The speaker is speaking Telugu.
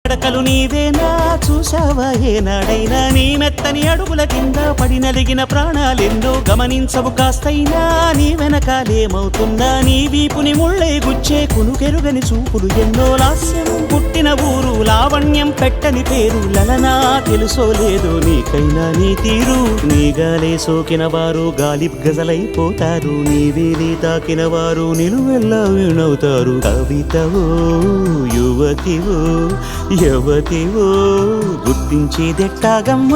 నడకలు నీవేనా చూసావా ఏనాడైనా నీ మెత్తని అడుగుల కింద పడి నలిగిన ప్రాణాలెన్నో గమనించవు కాస్తైనా నీ వెనకాలేమవుతుందా నీ వీపుని ముళ్ళై గుచ్చే కునుకెరుగని చూపులు ఎన్నో లాస్యం పుట్టిన ఊరు లావణ్యం పెట్టని పేరు లలనా తెలుసో లేదో నీకైనా నీ తీరు నీ గాలే సోకిన వారు గాలి గజలైపోతారు నీ వేలి తాకిన వారు నిలువెల్లా వీణవుతారు కవితవో యువతివో యవతివో గుర్తించేదెట్టాగమ్మ